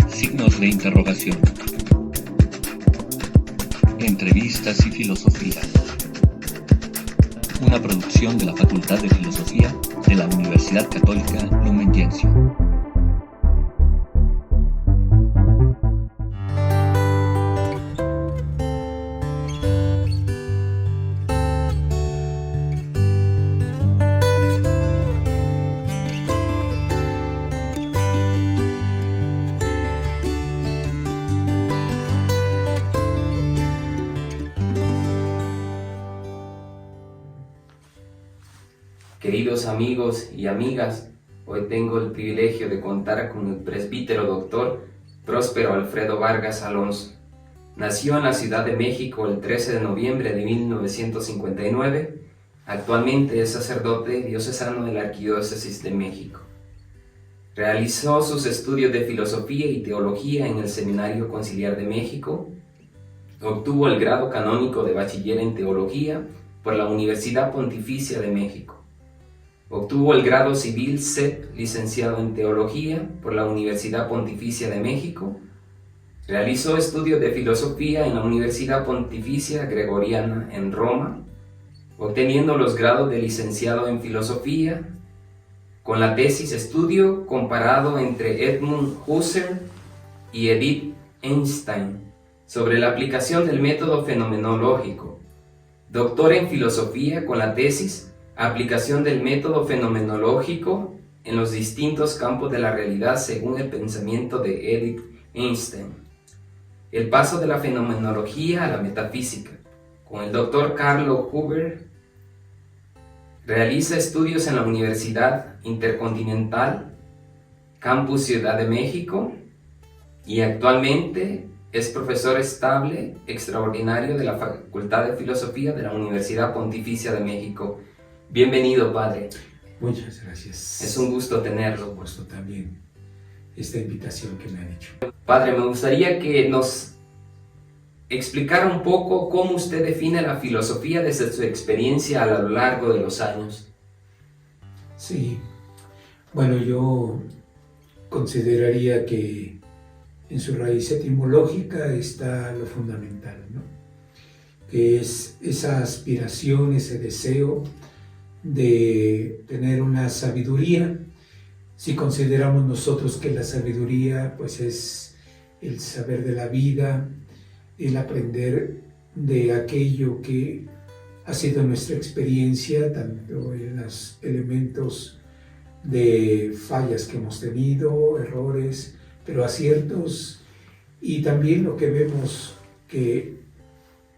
Signos de interrogación. Entrevistas y filosofía. Una producción de la Facultad de Filosofía de la Universidad Católica Lumen Gentium. Queridos amigos y amigas, hoy tengo el privilegio de contar con el presbítero doctor Próspero Alfredo Vargas Alonso. Nació en la Ciudad de México el 13 de noviembre de 1959. Actualmente es sacerdote diocesano de la Arquidiócesis de México. Realizó sus estudios de filosofía y teología en el Seminario Conciliar de México. Obtuvo el grado canónico de bachiller en teología por la Universidad Pontificia de México. Obtuvo el grado civil CEP, licenciado en Teología por la Universidad Pontificia de México. Realizó estudios de filosofía en la Universidad Pontificia Gregoriana en Roma, obteniendo los grados de licenciado en Filosofía, con la tesis Estudio comparado entre Edmund Husserl y Edith Einstein sobre la aplicación del método fenomenológico. Doctor en Filosofía con la tesis Aplicación del método fenomenológico en los distintos campos de la realidad según el pensamiento de Edith Einstein. El paso de la fenomenología a la metafísica. Con el Dr. Carlo Huber realiza estudios en la Universidad Intercontinental, Campus Ciudad de México, y actualmente es profesor estable extraordinario de la Facultad de Filosofía de la Universidad Pontificia de México. Bienvenido, Padre. Muchas gracias. Es un gusto tenerlo. Por supuesto, también esta invitación que me han hecho. Padre, me gustaría que nos explicara un poco cómo usted define la filosofía desde su experiencia a lo largo de los años. Sí, bueno, yo consideraría que en su raíz etimológica está lo fundamental, ¿no? Que es esa aspiración, ese deseo de tener una sabiduría. Si consideramos nosotros que la sabiduría pues es el saber de la vida, el aprender de aquello que ha sido nuestra experiencia, tanto en los elementos de fallas que hemos tenido, errores, pero aciertos, y también lo que vemos que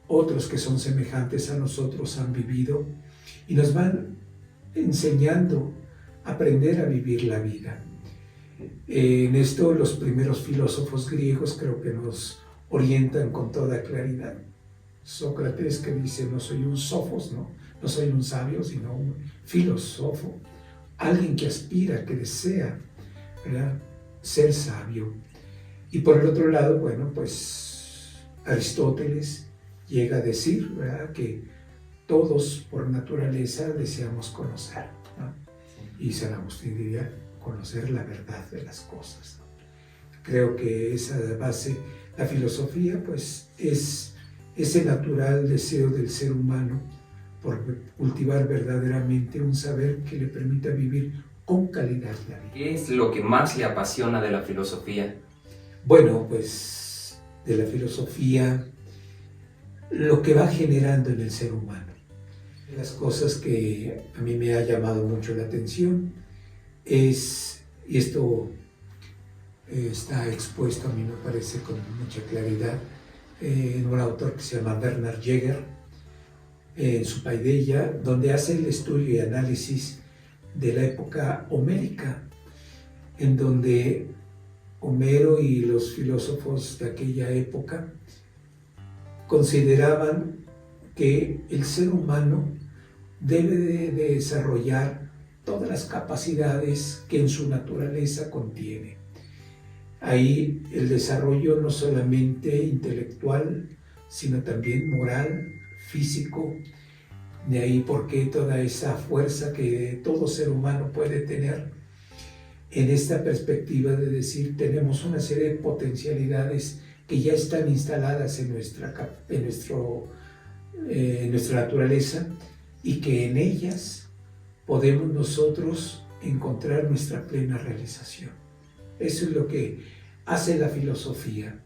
otros que son semejantes a nosotros han vivido y nos van enseñando a aprender a vivir la vida. En esto los primeros filósofos griegos creo que nos orientan con toda claridad. Sócrates, que dice: no soy un sofos, no soy un sabio, sino un filósofo, alguien que aspira, que desea, ¿verdad?, ser sabio. Y por el otro lado, bueno, pues Aristóteles llega a decir, ¿verdad?, que todos por naturaleza deseamos conocer, ¿no? Y San Agustín diría conocer la verdad de las cosas, ¿no? Creo que esa base, la filosofía, pues es ese natural deseo del ser humano por cultivar verdaderamente un saber que le permita vivir con calidad la vida. ¿Qué es lo que más le apasiona de la filosofía? Bueno, pues de la filosofía, lo que va generando en el ser humano. Las cosas que a mí me ha llamado mucho la atención es, y esto está expuesto a mí me parece con mucha claridad, en un autor que se llama Bernard Jäger, en su Paideia, donde hace el estudio y análisis de la época homérica, en donde Homero y los filósofos de aquella época consideraban que el ser humano debe de desarrollar todas las capacidades que en su naturaleza contiene. Ahí el desarrollo no solamente intelectual, sino también moral, físico. De ahí porque toda esa fuerza que todo ser humano puede tener en esta perspectiva de decir, tenemos una serie de potencialidades que ya están instaladas en nuestra naturaleza y que en ellas podemos nosotros encontrar nuestra plena realización. Eso es lo que hace la filosofía.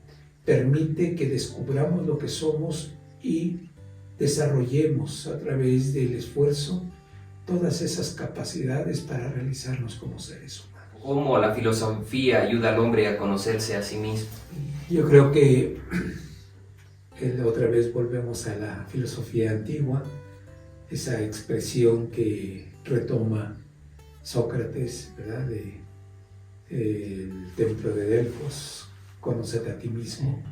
Permite que descubramos lo que somos y desarrollemos a través del esfuerzo todas esas capacidades para realizarnos como seres humanos. ¿Cómo la filosofía ayuda al hombre a conocerse a sí mismo? Yo creo que otra vez volvemos a la filosofía antigua, esa expresión que retoma Sócrates, ¿verdad? El templo de Delfos, conócete a ti mismo.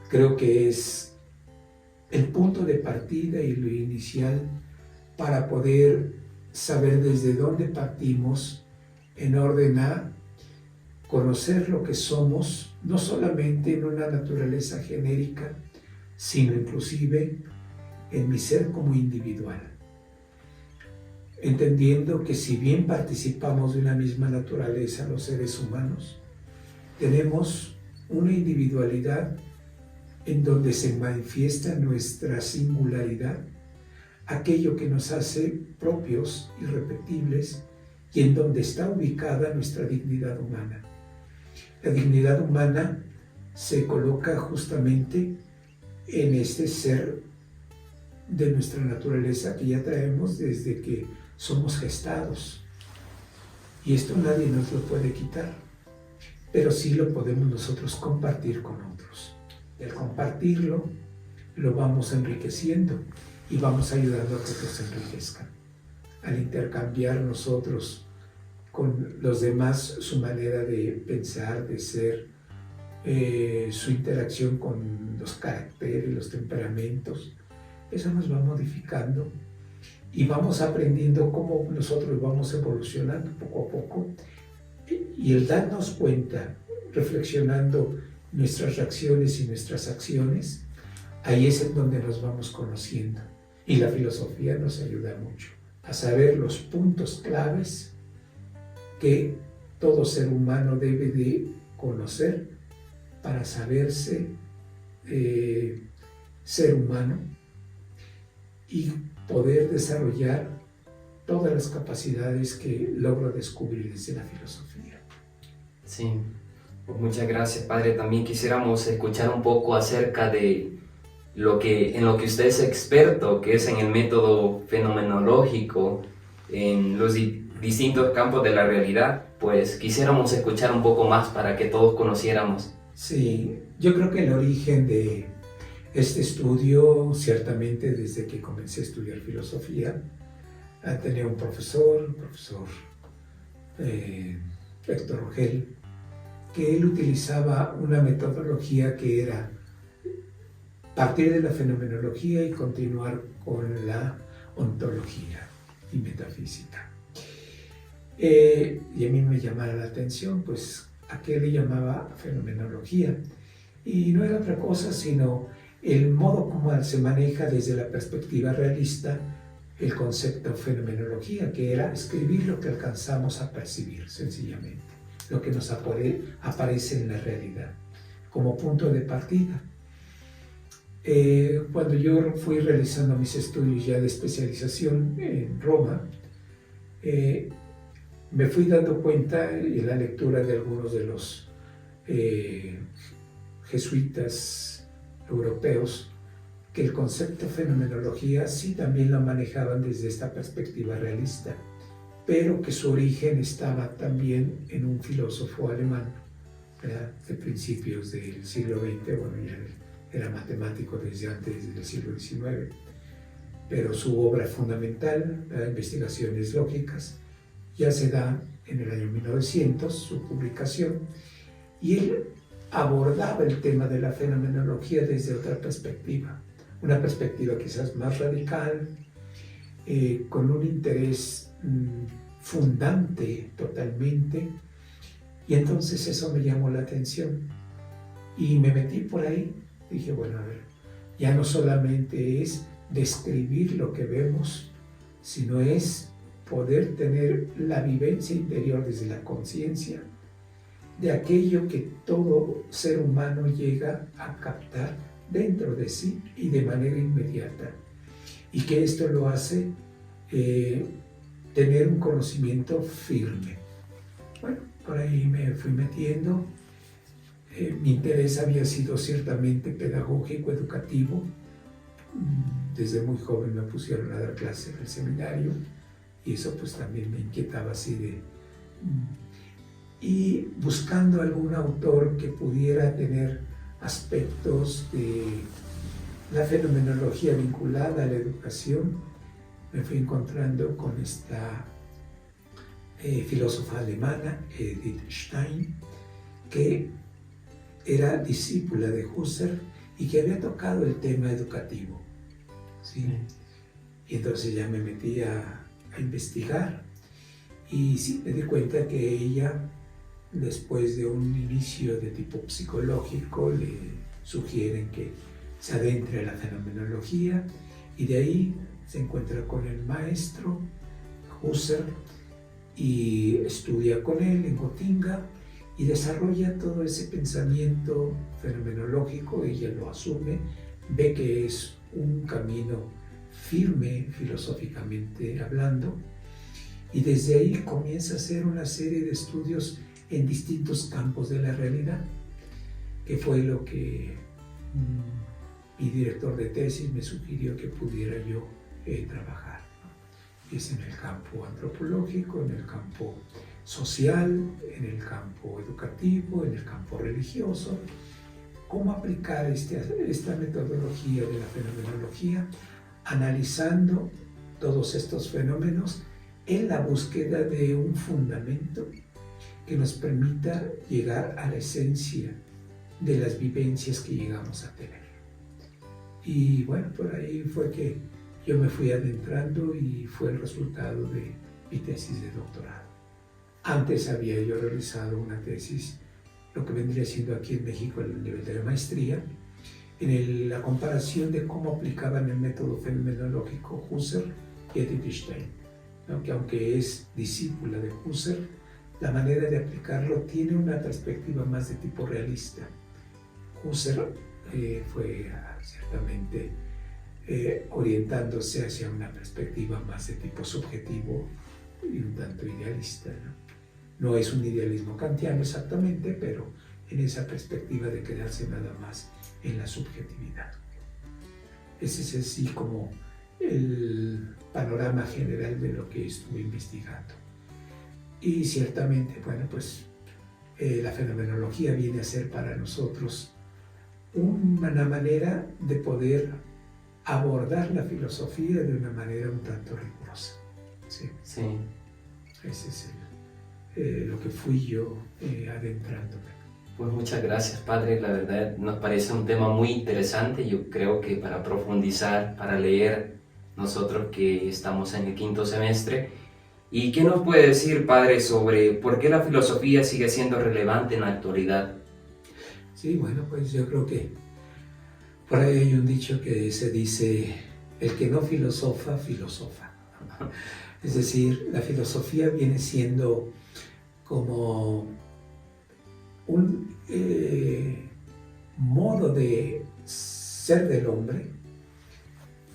Creo que es el punto de partida y lo inicial para poder saber desde dónde partimos en orden a conocer lo que somos, no solamente en una naturaleza genérica, sino inclusive en mi ser como individual. Entendiendo que si bien participamos de una misma naturaleza los seres humanos, tenemos una individualidad en donde se manifiesta nuestra singularidad, aquello que nos hace propios, irrepetibles, y en donde está ubicada nuestra dignidad humana. La dignidad humana se coloca justamente en este ser de nuestra naturaleza que ya traemos desde que somos gestados. Y esto nadie nos lo puede quitar, pero sí lo podemos nosotros compartir con otros. Y al compartirlo, lo vamos enriqueciendo y vamos ayudando a que otros se enriquezcan. Al intercambiar nosotros con los demás su manera de pensar, de ser, su interacción con los caracteres, los temperamentos, eso nos va modificando y vamos aprendiendo cómo nosotros vamos evolucionando poco a poco, y el darnos cuenta, reflexionando nuestras reacciones y nuestras acciones, ahí es en donde nos vamos conociendo, y la filosofía nos ayuda mucho a saber los puntos claves que todo ser humano debe de conocer para saberse ser humano y poder desarrollar todas las capacidades que logro descubrir desde la filosofía. Sí, pues muchas gracias, Padre. También quisiéramos escuchar un poco acerca de en lo que usted es experto, que es en el método fenomenológico, en los distintos campos de la realidad. Pues quisiéramos escuchar un poco más para que todos conociéramos. Sí, yo creo que el origen de este estudio, ciertamente desde que comencé a estudiar filosofía, tenía un profesor, el profesor Héctor Rogel, que él utilizaba una metodología que era partir de la fenomenología y continuar con la ontología y metafísica. Y a mí me llamaba la atención, pues, a qué le llamaba fenomenología. Y no era otra cosa sino el modo como se maneja desde la perspectiva realista el concepto fenomenología, que era escribir lo que alcanzamos a percibir, sencillamente, lo que nos aparece en la realidad, como punto de partida. Cuando yo fui realizando mis estudios ya de especialización en Roma, me fui dando cuenta en la lectura de algunos de los jesuitas europeos que el concepto fenomenología sí también lo manejaban desde esta perspectiva realista, pero que su origen estaba también en un filósofo alemán, ¿verdad?, de principios del siglo XX, bueno, ya era matemático desde antes del siglo XIX, pero su obra fundamental, Investigaciones Lógicas, ya se da en el año 1900, su publicación, y él abordaba el tema de la fenomenología desde otra perspectiva, una perspectiva quizás más radical, con un interés fundante totalmente, y entonces eso me llamó la atención y me metí por ahí. Dije, bueno, a ver, ya no solamente es describir lo que vemos, sino es poder tener la vivencia interior desde la conciencia de aquello que todo ser humano llega a captar dentro de sí y de manera inmediata, y que esto lo hace tener un conocimiento firme. Bueno, por ahí me fui metiendo. Mi interés había sido ciertamente pedagógico, educativo. Desde muy joven me pusieron a dar clases en el seminario y eso pues también me inquietaba así de... Y buscando algún autor que pudiera tener aspectos de la fenomenología vinculada a la educación, me fui encontrando con esta filósofa alemana, Edith Stein, que era discípula de Husserl y que había tocado el tema educativo, ¿sí? Y entonces ya me metí a investigar y sí, me di cuenta que ella, después de un inicio de tipo psicológico, le sugieren que se adentre a la fenomenología y de ahí se encuentra con el maestro Husserl y estudia con él en Gotinga y desarrolla todo ese pensamiento fenomenológico. Ella lo asume, ve que es un camino firme filosóficamente hablando y desde ahí comienza a hacer una serie de estudios en distintos campos de la realidad, que fue lo que mi director de tesis me sugirió que pudiera yo trabajar, ¿no? Es en el campo antropológico, en el campo social, en el campo educativo, en el campo religioso. ¿Cómo aplicar esta metodología de la fenomenología, analizando todos estos fenómenos en la búsqueda de un fundamento que nos permita llegar a la esencia de las vivencias que llegamos a tener? Y bueno, por ahí fue que yo me fui adentrando y fue el resultado de mi tesis de doctorado. Antes había yo realizado una tesis, lo que vendría siendo aquí en México el nivel de la maestría, en la comparación de cómo aplicaban el método fenomenológico Husserl y Edith Stein, ¿no? Que aunque es discípula de Husserl, la manera de aplicarlo tiene una perspectiva más de tipo realista. Husserl fue ciertamente orientándose hacia una perspectiva más de tipo subjetivo y un tanto idealista, ¿no? No es un idealismo kantiano exactamente, pero en esa perspectiva de quedarse nada más en la subjetividad. Ese es así como el panorama general de lo que estuve investigando. Y ciertamente, bueno, pues la fenomenología viene a ser para nosotros una manera de poder abordar la filosofía de una manera un tanto rigurosa. Sí. Sí. Ese es lo que fui yo adentrándome. Pues muchas gracias, padre. La verdad nos parece un tema muy interesante. Yo creo que para profundizar, para leer, nosotros que estamos en el 5º semestre. ¿Y qué nos puede decir, padre, sobre por qué la filosofía sigue siendo relevante en la actualidad? Sí, bueno, pues yo creo que por ahí hay un dicho que se dice: el que no filosofa, filosofa. Es decir, la filosofía viene siendo como un modo de ser del hombre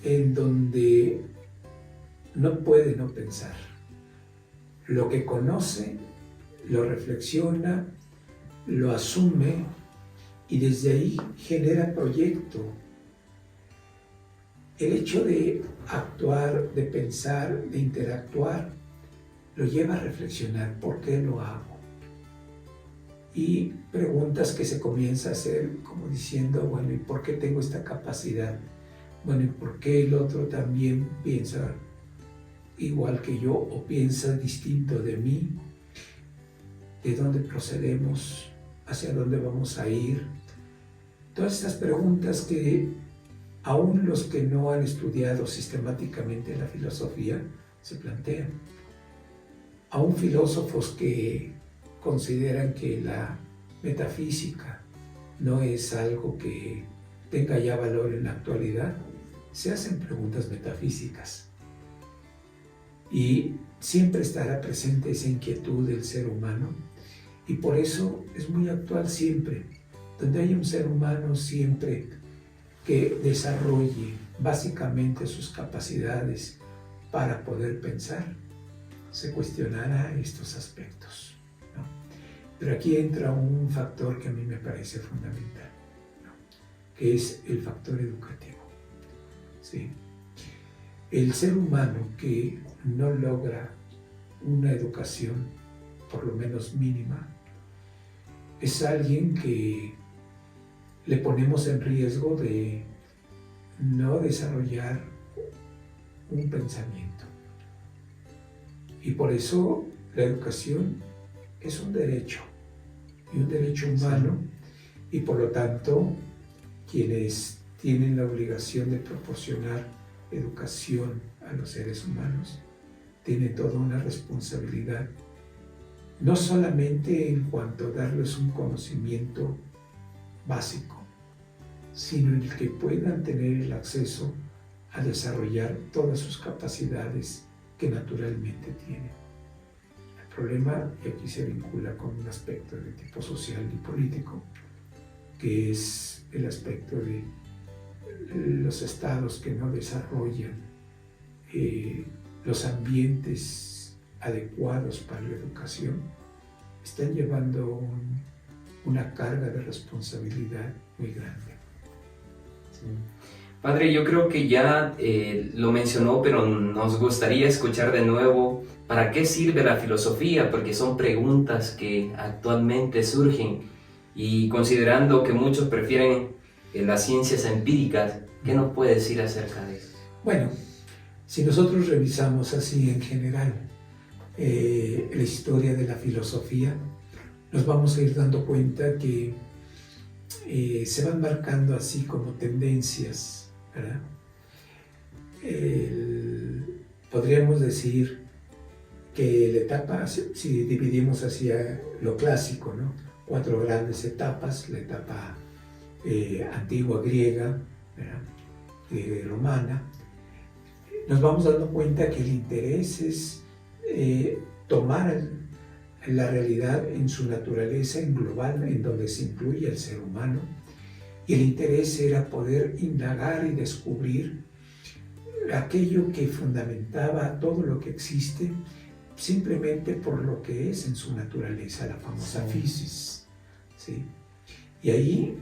en donde no puede no pensar. Lo que conoce, lo reflexiona, lo asume y desde ahí genera proyecto. El hecho de actuar, de pensar, de interactuar, lo lleva a reflexionar: ¿por qué lo hago? Y preguntas que se comienza a hacer como diciendo: bueno, ¿y por qué tengo esta capacidad? Bueno, ¿y por qué el otro también piensa igual que yo o piensa distinto de mí? ¿De dónde procedemos? ¿Hacia dónde vamos a ir? Todas estas preguntas que aún los que no han estudiado sistemáticamente la filosofía se plantean. Aún filósofos que consideran que la metafísica no es algo que tenga ya valor en la actualidad, se hacen preguntas metafísicas. Y siempre estará presente esa inquietud del ser humano y por eso es muy actual siempre. Donde hay un ser humano siempre que desarrolle básicamente sus capacidades para poder pensar, se cuestionará estos aspectos, ¿no? Pero aquí entra un factor que a mí me parece fundamental, ¿no? Que es el factor educativo, ¿sí? El ser humano que no logra una educación, por lo menos mínima, es alguien que le ponemos en riesgo de no desarrollar un pensamiento. Y por eso la educación es un derecho, y un derecho humano, y por lo tanto quienes tienen la obligación de proporcionar educación a los seres humanos tienen toda una responsabilidad, no solamente en cuanto a darles un conocimiento básico, sino en el que puedan tener el acceso a desarrollar todas sus capacidades que naturalmente tienen. El problema, y aquí se vincula con un aspecto de tipo social y político, que es el aspecto de los estados que no desarrollan los ambientes adecuados para la educación, están llevando una carga de responsabilidad muy grande. Sí. Padre, yo creo que ya lo mencionó, pero nos gustaría escuchar de nuevo para qué sirve la filosofía, porque son preguntas que actualmente surgen y considerando que muchos prefieren las ciencias empíricas, ¿qué nos puede decir acerca de eso? Bueno, si nosotros revisamos así en general la historia de la filosofía, nos vamos a ir dando cuenta que se van marcando así como tendencias, ¿verdad? Podríamos decir que la etapa, si dividimos hacia lo clásico, ¿no? 4 grandes etapas: la etapa antigua griega, ¿verdad? Griega y romana. Nos vamos dando cuenta que el interés es tomar la realidad en su naturaleza, en global, en donde se incluye el ser humano, y el interés era poder indagar y descubrir aquello que fundamentaba todo lo que existe simplemente por lo que es en su naturaleza, la famosa physis, ¿sí? Y ahí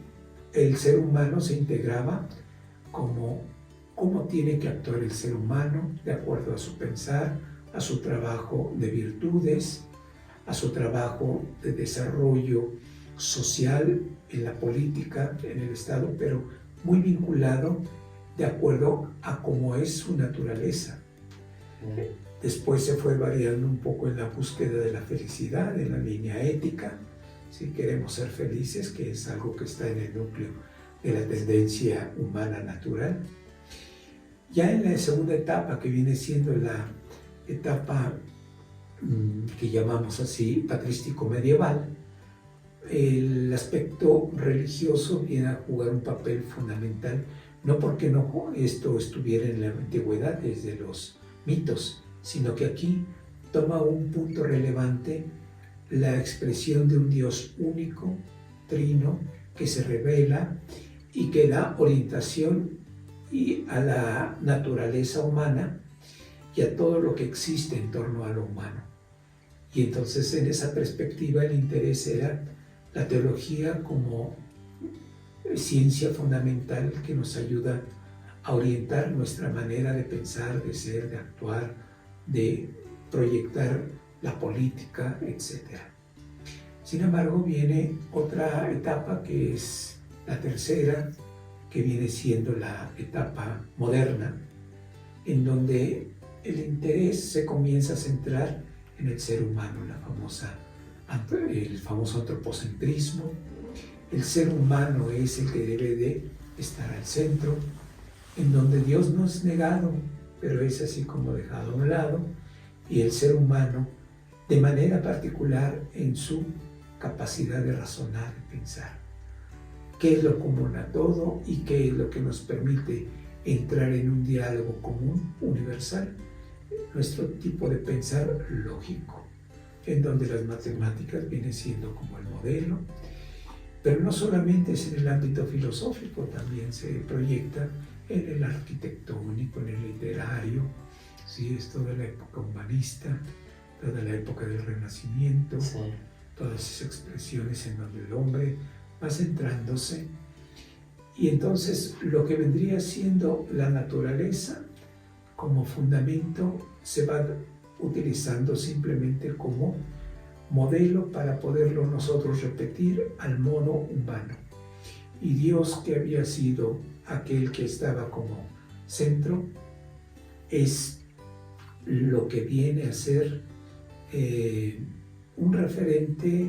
el ser humano se integraba como cómo tiene que actuar el ser humano de acuerdo a su pensar, a su trabajo de virtudes, a su trabajo de desarrollo social en la política, en el Estado, pero muy vinculado de acuerdo a cómo es su naturaleza. Después se fue variando un poco en la búsqueda de la felicidad, en la línea ética, si queremos ser felices, que es algo que está en el núcleo de la tendencia humana natural. Ya en la segunda etapa, que viene siendo la etapa que llamamos así patrístico medieval, el aspecto religioso viene a jugar un papel fundamental, no porque no esto estuviera en la antigüedad desde los mitos, sino que aquí toma un punto relevante la expresión de un Dios único, trino, que se revela y que da orientación a la naturaleza humana y a todo lo que existe en torno a lo humano. Y entonces en esa perspectiva el interés era la teología como ciencia fundamental que nos ayuda a orientar nuestra manera de pensar, de ser, de actuar, de proyectar la política, etc. Sin embargo, viene otra etapa que es la tercera, que viene siendo la etapa moderna, en donde el interés se comienza a centrar en el ser humano, el famoso antropocentrismo. El ser humano es el que debe de estar al centro, en donde Dios no es negado, pero es así como dejado a un lado, y el ser humano, de manera particular en su capacidad de razonar y pensar. ¿Qué es lo común a todo y qué es lo que nos permite entrar en un diálogo común, universal? nuestro tipo de pensar lógico, en donde las matemáticas vienen siendo como el modelo, pero no solamente es en el ámbito filosófico, también se proyecta en el arquitectónico, en el literario, ¿sí? Es toda la época humanista, toda la época del Renacimiento, sí. Todas esas expresiones en donde el hombre va centrándose, y entonces lo que vendría siendo la naturaleza como fundamento se va utilizando simplemente como modelo para poderlo nosotros repetir al modo humano. Y Dios, que había sido aquel que estaba como centro, es lo que viene a ser un referente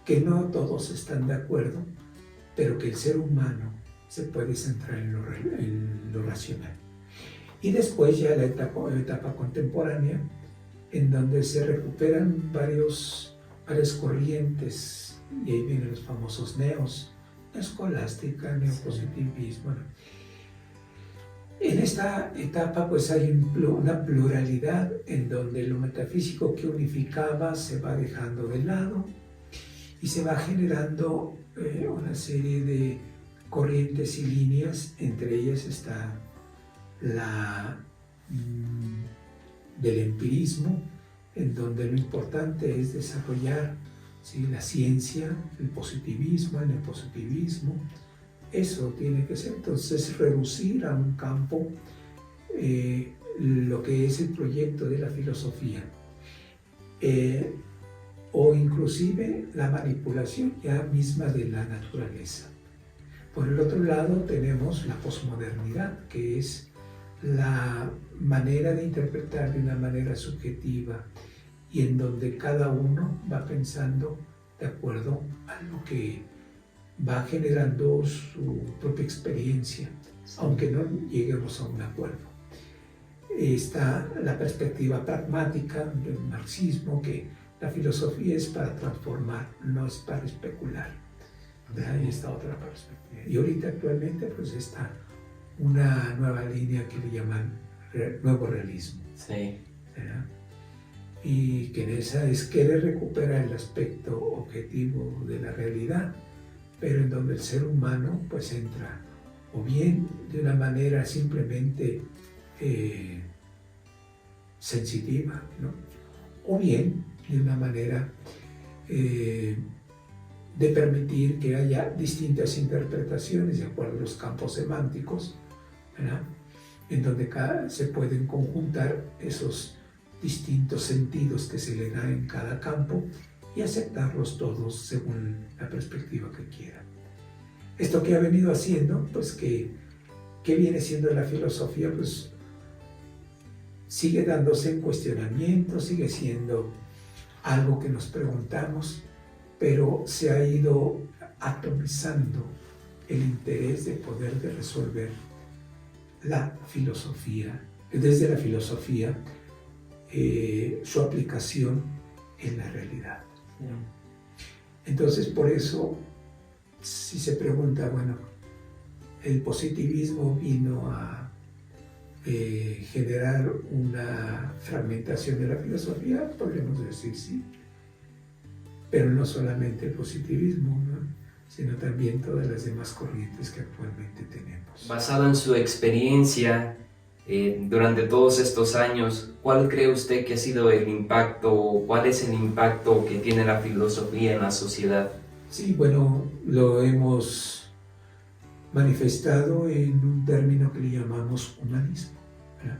que no todos están de acuerdo, pero que el ser humano se puede centrar en lo racional. Y después ya la etapa contemporánea, en donde se recuperan varias corrientes, y ahí vienen los famosos neos, escolástica, neopositivismo. En esta etapa pues hay una pluralidad en donde lo metafísico que unificaba se va dejando de lado y se va generando una serie de corrientes y líneas. Entre ellas está la del empirismo, en donde lo importante es desarrollar, ¿sí?, la ciencia, el positivismo, el neopositivismo. Eso tiene que ser, entonces, reducir a un campo lo que es el proyecto de la filosofía, o inclusive la manipulación ya misma de la naturaleza. Por el otro lado tenemos la posmodernidad, que es la manera de interpretar de una manera subjetiva y en donde cada uno va pensando de acuerdo a lo que va generando su propia experiencia, aunque no lleguemos a un acuerdo. Está la perspectiva pragmática del marxismo, que la filosofía es para transformar, no es para especular. Ahí está otra perspectiva. Y ahorita actualmente pues está una nueva línea que le llaman nuevo realismo. Sí. ¿Verdad? Y que en esa es querer recuperar el aspecto objetivo de la realidad, pero en donde el ser humano pues entra o bien de una manera simplemente sensitiva, ¿no?, o bien de una manera de permitir que haya distintas interpretaciones de acuerdo a los campos semánticos, ¿verdad?, en donde se pueden conjuntar esos distintos sentidos que se le dan en cada campo y aceptarlos todos según la perspectiva que quieran. Esto que ha venido haciendo, pues que viene siendo la filosofía, pues sigue dándose en cuestionamiento, sigue siendo algo que nos preguntamos, pero se ha ido atomizando el interés de poder de resolver la filosofía, desde la filosofía, su aplicación en la realidad. Entonces, por eso, si se pregunta, bueno, ¿el positivismo vino a generar una fragmentación de la filosofía? Podríamos decir sí, pero no solamente el positivismo, ¿no?, sino también todas las demás corrientes que actualmente tenemos. Basado en su experiencia durante todos estos años, ¿cuál cree usted que ha sido el impacto, o cuál es el impacto que tiene la filosofía en la sociedad? Sí, bueno, lo hemos manifestado en un término que le llamamos humanismo, ¿verdad?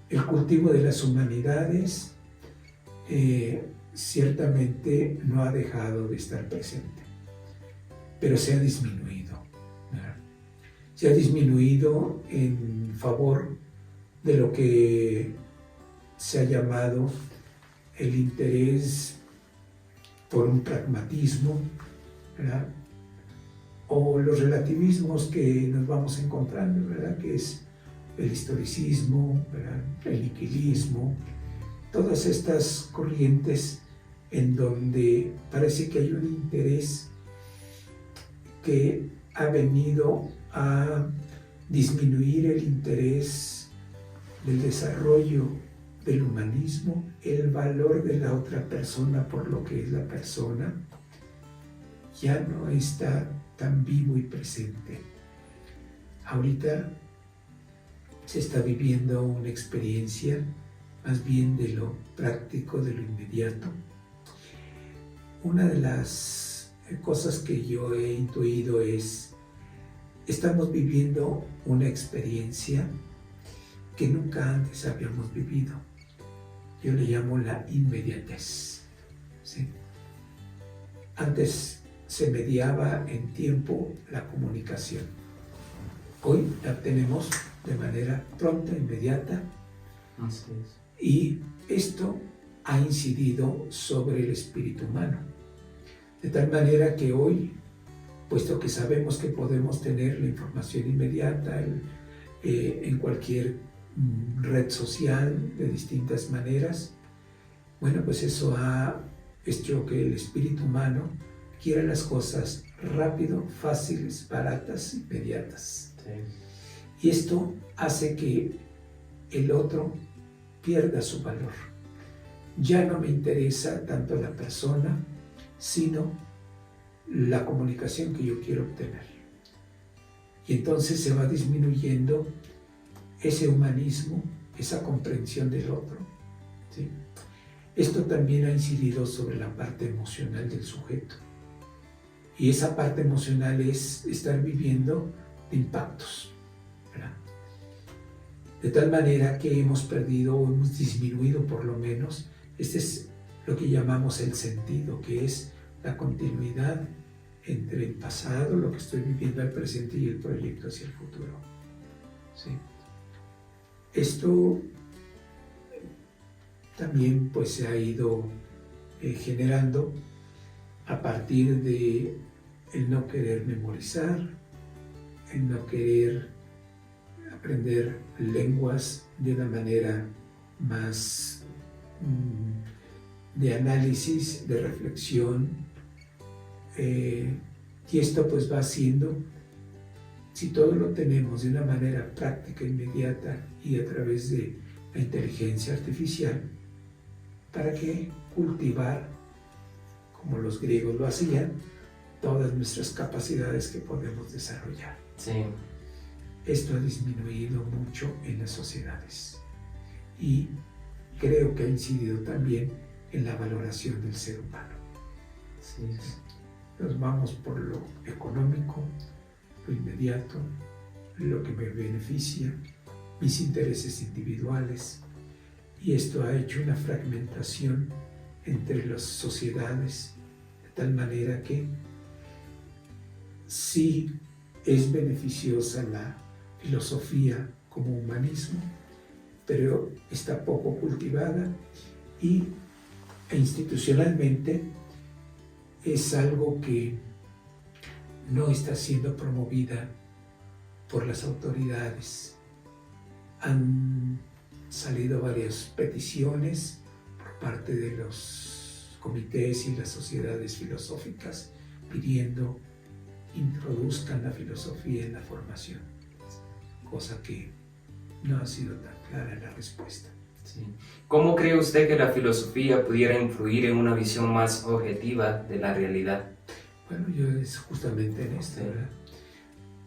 El cultivo de las humanidades ciertamente no ha dejado de estar presente, pero se ha disminuido, ¿verdad? Se ha disminuido en favor de lo que se ha llamado el interés por un pragmatismo, ¿verdad?, o los relativismos que nos vamos encontrando, ¿verdad?, que es el historicismo, ¿verdad?, el nihilismo, todas estas corrientes en donde parece que hay un interés que ha venido a disminuir el interés del desarrollo del humanismo, el valor de la otra persona por lo que es la persona, ya no está tan vivo y presente. Ahorita se está viviendo una experiencia más bien de lo práctico, de lo inmediato. Una de las cosas que yo he intuido es, estamos viviendo una experiencia que nunca antes habíamos vivido. Yo le llamo la inmediatez, ¿sí? Antes se mediaba en tiempo la comunicación. Hoy la tenemos de manera pronta, inmediata. Así es. Y esto ha incidido sobre el espíritu humano. De tal manera que hoy, puesto que sabemos que podemos tener la información inmediata en cualquier red social de distintas maneras, bueno, pues eso ha hecho que el espíritu humano quiera las cosas rápido, fáciles, baratas, inmediatas. Sí. Y esto hace que el otro pierda su valor. Ya no me interesa tanto la persona, sino la comunicación que yo quiero obtener. Y entonces se va disminuyendo ese humanismo, esa comprensión del otro, ¿sí? Esto también ha incidido sobre la parte emocional del sujeto. Y esa parte emocional es estar viviendo de impactos, ¿verdad? De tal manera que hemos perdido o hemos disminuido por lo menos, este es lo que llamamos el sentido, que es la continuidad entre el pasado, lo que estoy viviendo al presente y el proyecto hacia el futuro, ¿sí? Esto también pues se ha ido generando a partir de el no querer memorizar, el no querer aprender lenguas de una manera más de análisis, de reflexión, y esto pues va haciendo, si todo lo tenemos de una manera práctica, inmediata y a través de la inteligencia artificial, ¿para qué cultivar, como los griegos lo hacían, todas nuestras capacidades que podemos desarrollar? Sí. Esto ha disminuido mucho en las sociedades y creo que ha incidido también en la valoración del ser humano. Sí. Nos vamos por lo económico, lo inmediato, lo que me beneficia, mis intereses individuales, y esto ha hecho una fragmentación entre las sociedades de tal manera que sí es beneficiosa la filosofía como humanismo, pero está poco cultivada e institucionalmente es algo que no está siendo promovida por las autoridades. Han salido varias peticiones por parte de los comités y las sociedades filosóficas pidiendo introduzcan la filosofía en la formación, cosa que no ha sido tan clara la respuesta. Sí. ¿Cómo cree usted que la filosofía pudiera influir en una visión más objetiva de la realidad? Bueno, yo es justamente en esto, ¿verdad?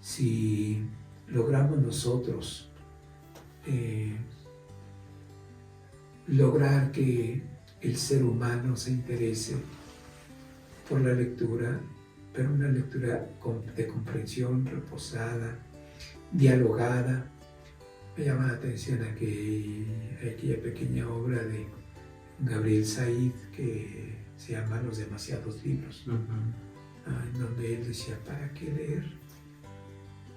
Si logramos nosotros lograr que el ser humano se interese por la lectura, pero una lectura de comprensión reposada, dialogada. Me llama la atención aquella pequeña obra de Gabriel Said que se llama Los demasiados libros, en donde él decía, ¿para qué leer?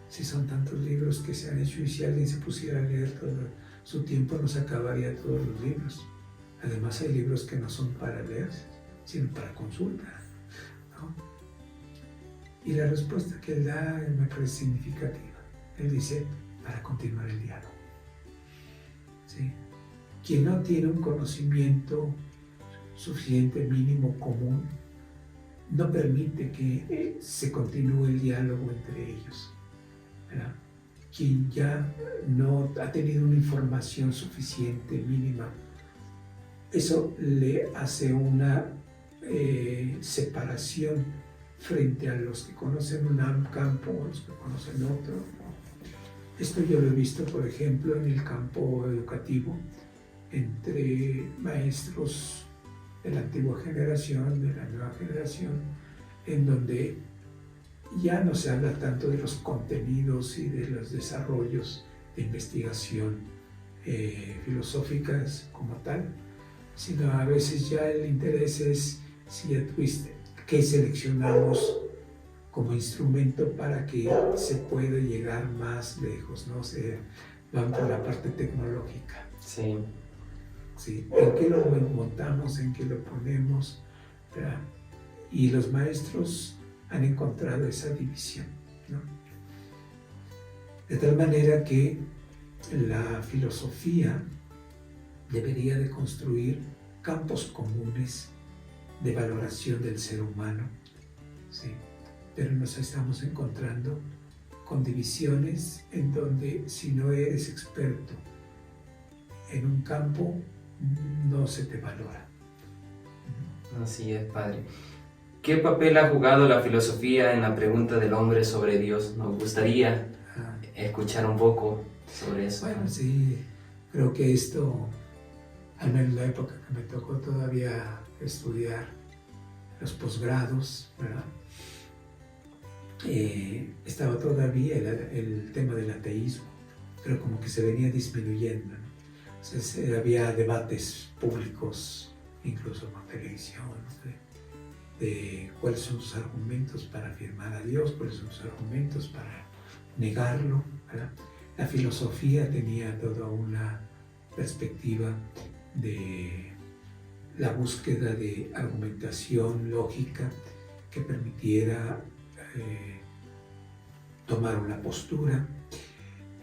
Si son tantos libros que se han hecho y si alguien se pusiera a leer todo su tiempo nos acabaría todos los libros. Además hay libros que no son para leer, sino para consulta, ¿no? Y la respuesta que él da me parece significativa. Él dice, para continuar el diálogo. ¿Sí? Quien no tiene un conocimiento suficiente, mínimo, común, no permite que se continúe el diálogo entre ellos, ¿verdad? quien ya no ha tenido una información suficiente, mínima, eso le hace una separación frente a los que conocen un campo o los que conocen otro. Esto yo lo he visto, por ejemplo, en el campo educativo, entre maestros de la antigua generación, de la nueva generación, en donde ya no se habla tanto de los contenidos y de los desarrollos de investigación filosóficas como tal, sino a veces ya el interés es si ya tuviste, qué seleccionamos como instrumento para que se pueda llegar más lejos, ¿no? O sea, van por la parte tecnológica. Sí. ¿Sí? ¿En qué lo montamos? ¿En qué lo ponemos? ¿Verdad? Y los maestros han encontrado esa división, ¿no? De tal manera que la filosofía debería de construir campos comunes de valoración del ser humano, ¿sí? Pero nos estamos encontrando con divisiones en donde si no eres experto en un campo, no se te valora. Así es, Padre. ¿Qué papel ha jugado la filosofía en la pregunta del hombre sobre Dios? Nos gustaría escuchar un poco sobre eso. Bueno, sí, creo que esto, al menos en la época que me tocó todavía estudiar los posgrados, ¿verdad? Estaba todavía el tema del ateísmo, pero como que se venía disminuyendo, ¿no? Entonces, había debates públicos, incluso por televisión, de cuáles son sus argumentos para afirmar a Dios, cuáles son sus argumentos para negarlo, ¿verdad? La filosofía tenía toda una perspectiva de la búsqueda de argumentación lógica que permitiera tomar una postura.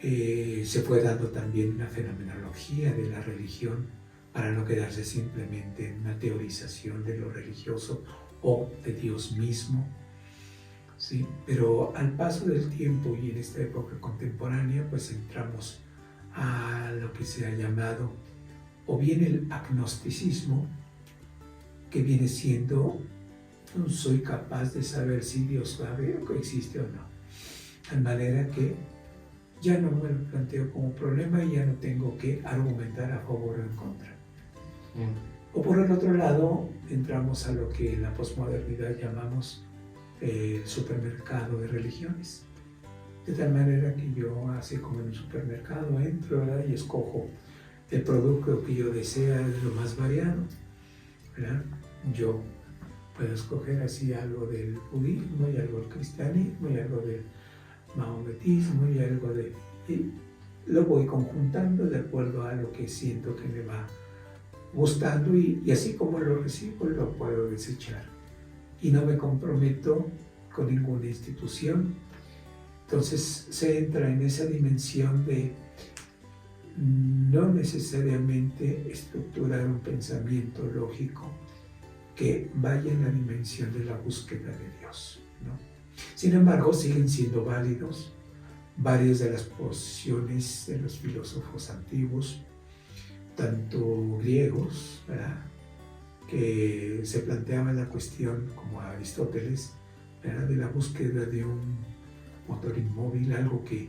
Se fue dando también una fenomenología de la religión para no quedarse simplemente en una teorización de lo religioso o de Dios mismo, ¿sí? Pero al paso del tiempo y en esta época contemporánea, pues entramos a lo que se ha llamado o bien el agnosticismo, que viene siendo no soy capaz de saber si Dios existe o no, de manera que ya no me lo planteo como problema y ya no tengo que argumentar a favor o en contra. O por el otro lado, entramos a lo que en la posmodernidad llamamos el supermercado de religiones. De tal manera que yo, así como en un supermercado, entro, ¿verdad? Y escojo el producto que yo desea de lo más variado, ¿verdad? Yo puedo escoger así algo del budismo y algo del cristianismo y algo del maometismo y algo de... Y lo voy conjuntando de acuerdo a lo que siento que me va gustando y así como lo recibo lo puedo desechar. Y no me comprometo con ninguna institución. Entonces se entra en esa dimensión de no necesariamente estructurar un pensamiento lógico que vaya en la dimensión de la búsqueda de Dios, ¿no? Sin embargo, siguen siendo válidos varias de las posiciones de los filósofos antiguos, tanto griegos, ¿verdad?, que se planteaban la cuestión, como Aristóteles, ¿verdad?, de la búsqueda de un motor inmóvil, algo que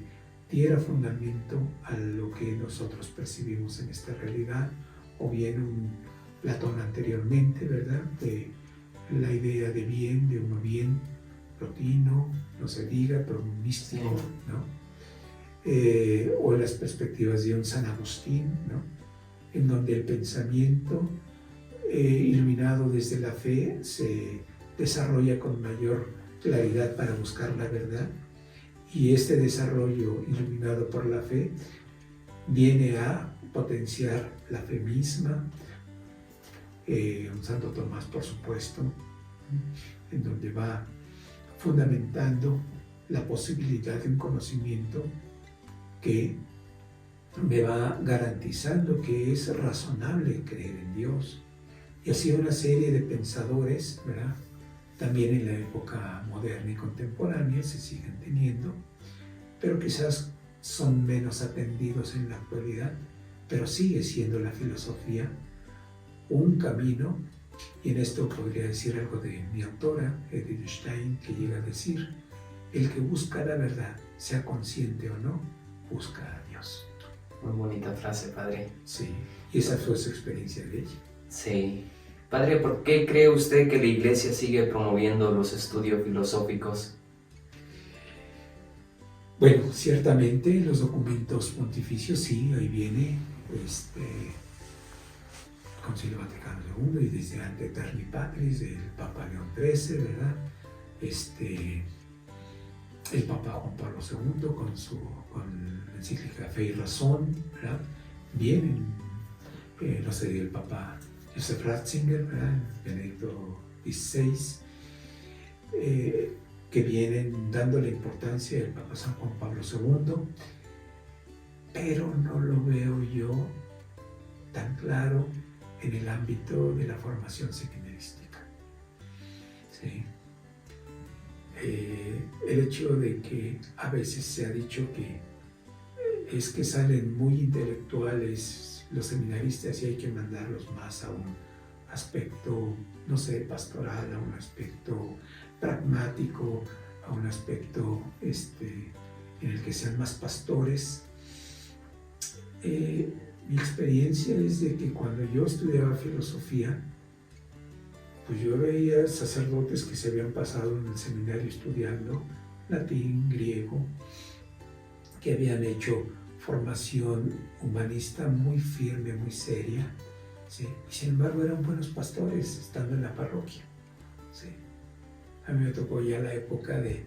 diera fundamento a lo que nosotros percibimos en esta realidad, o bien un Platón anteriormente, ¿verdad?, de la idea de bien, de uno bien, Plotino, no se diga, pero un místico, ¿no? O las perspectivas de un San Agustín, ¿no?, en donde el pensamiento iluminado desde la fe se desarrolla con mayor claridad para buscar la verdad, y este desarrollo iluminado por la fe viene a potenciar la fe misma. Un Santo Tomás, por supuesto, en donde va fundamentando la posibilidad de un conocimiento que me va garantizando que es razonable creer en Dios. Y así una serie de pensadores, ¿verdad?, también en la época moderna y contemporánea se siguen teniendo, pero quizás son menos atendidos en la actualidad, pero sigue siendo la filosofía un camino, y en esto podría decir algo de mi autora, Edith Stein, que llega a decir: el que busca la verdad, sea consciente o no, busca a Dios. Muy bonita frase, padre. Sí, y esa fue su experiencia de ella. Sí. Padre, ¿por qué cree usted que la Iglesia sigue promoviendo los estudios filosóficos? Bueno, ciertamente los documentos pontificios, sí, ahí viene Concilio Vaticano II, y desde ante Eterni Patris, del Papa León XIII, ¿verdad? El Papa Juan Pablo II con la encíclica Fe y Razón, ¿verdad? Vienen, no sé, el Papa Joseph Ratzinger, ¿verdad? Benedicto XVI, que vienen dándole importancia al Papa San Juan Pablo II, pero no lo veo yo tan claro en el ámbito de la formación seminarística. ¿Sí? El hecho de que a veces se ha dicho que es que salen muy intelectuales los seminaristas y hay que mandarlos más a un aspecto, no sé, pastoral, a un aspecto pragmático, a un aspecto en el que sean más pastores. Mi experiencia es de que cuando yo estudiaba filosofía, pues yo veía sacerdotes que se habían pasado en el seminario estudiando latín, griego, que habían hecho formación humanista muy firme, muy seria, ¿sí? Y sin embargo eran buenos pastores estando en la parroquia, ¿sí? A mí me tocó ya la época de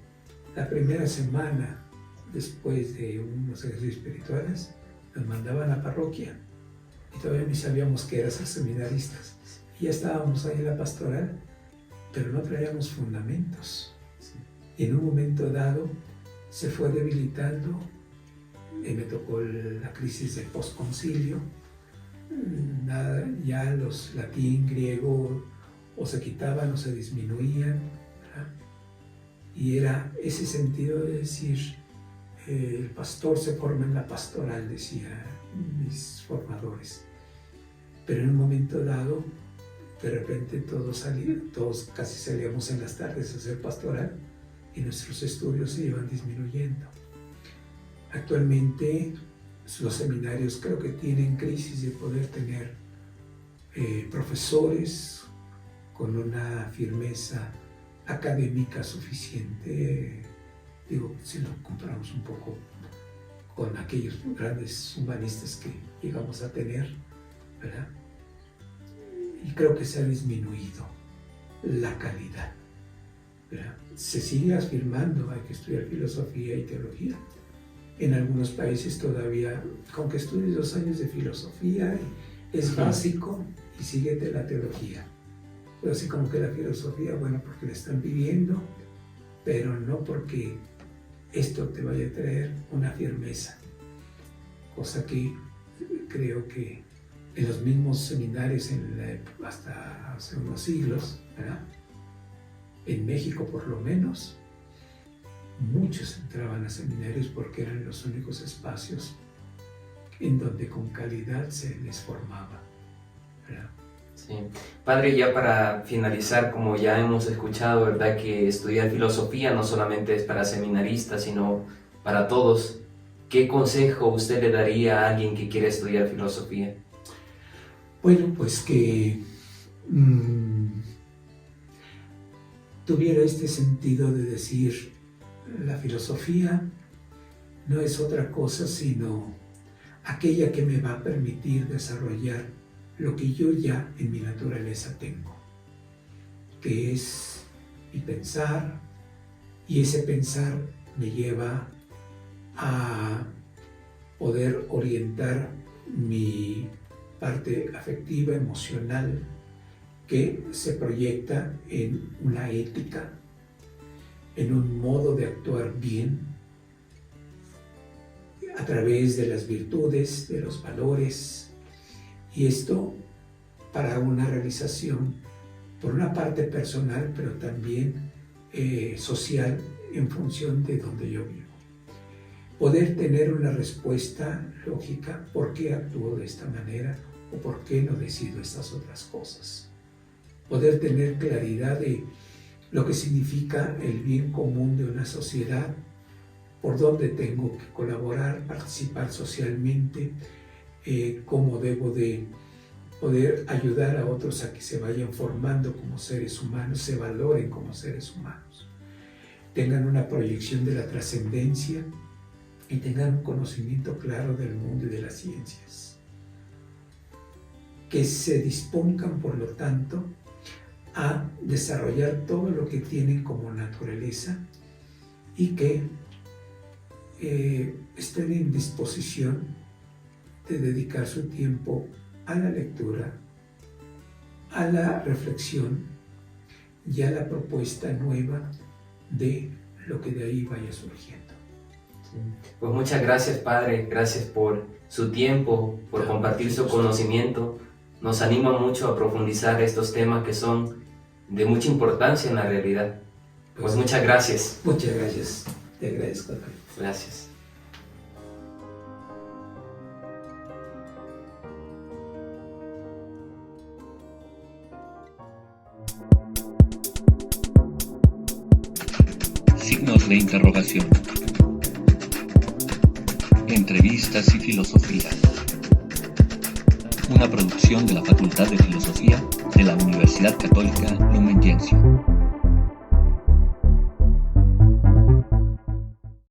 la primera semana después de unos ejercicios espirituales, nos mandaban a la parroquia y todavía ni sabíamos que eran ser seminaristas. Y ya estábamos ahí en la pastoral, pero no traíamos fundamentos. Y en un momento dado se fue debilitando, y me tocó la crisis del postconcilio. Ya los latín, griego, o se quitaban o se disminuían, ¿verdad? Y era ese sentido de decir, el pastor se forma en la pastoral, decían mis formadores. Pero en un momento dado, de repente todos casi salíamos en las tardes a hacer pastoral y nuestros estudios se iban disminuyendo. Actualmente los seminarios creo que tienen crisis de poder tener profesores con una firmeza académica suficiente. Digo, si lo comparamos un poco con aquellos grandes humanistas que llegamos a tener, ¿verdad? Y creo que se ha disminuido la calidad, ¿verdad? Se sigue afirmando, hay que estudiar filosofía y teología. En algunos países todavía, con que estudies 2 años de filosofía, es básico y síguete la teología. Pero así como que la filosofía, bueno, porque la están viviendo, pero no porque esto te vaya a traer una firmeza. Cosa que creo que en los mismos seminarios hasta hace unos siglos, ¿verdad? En México por lo menos, muchos entraban a seminarios porque eran los únicos espacios en donde con calidad se les formaba, ¿verdad? Sí. Padre, ya para finalizar, como ya hemos escuchado, ¿verdad?, que estudiar filosofía no solamente es para seminaristas, sino para todos. ¿Qué consejo usted le daría a alguien que quiere estudiar filosofía? Bueno, pues que tuviera este sentido de decir, la filosofía no es otra cosa sino aquella que me va a permitir desarrollar lo que yo ya en mi naturaleza tengo, que es mi pensar, y ese pensar me lleva a poder orientar mi parte afectiva, emocional, que se proyecta en una ética, en un modo de actuar bien, a través de las virtudes, de los valores, y esto para una realización, por una parte personal, pero también social, en función de donde yo vivo. poder tener una respuesta lógica, por qué actúo de esta manera o por qué no decido estas otras cosas. Poder tener claridad de lo que significa el bien común de una sociedad, por dónde tengo que colaborar, participar socialmente, cómo debo de poder ayudar a otros a que se vayan formando como seres humanos, se valoren como seres humanos, tengan una proyección de la trascendencia y tengan un conocimiento claro del mundo y de las ciencias. Que se dispongan, por lo tanto, a desarrollar todo lo que tienen como naturaleza y que estén en disposición de dedicar su tiempo a la lectura, a la reflexión y a la propuesta nueva de lo que de ahí vaya surgiendo. Pues muchas gracias, Padre, gracias por su tiempo, por compartir su conocimiento. Nos anima mucho a profundizar estos temas que son de mucha importancia en la realidad. Pues muchas gracias. Muchas gracias, te agradezco. Gracias. Signos de interrogación. Entrevistas y filosofía. Una producción de la Facultad de Filosofía de la Universidad Católica Lumen Gentium.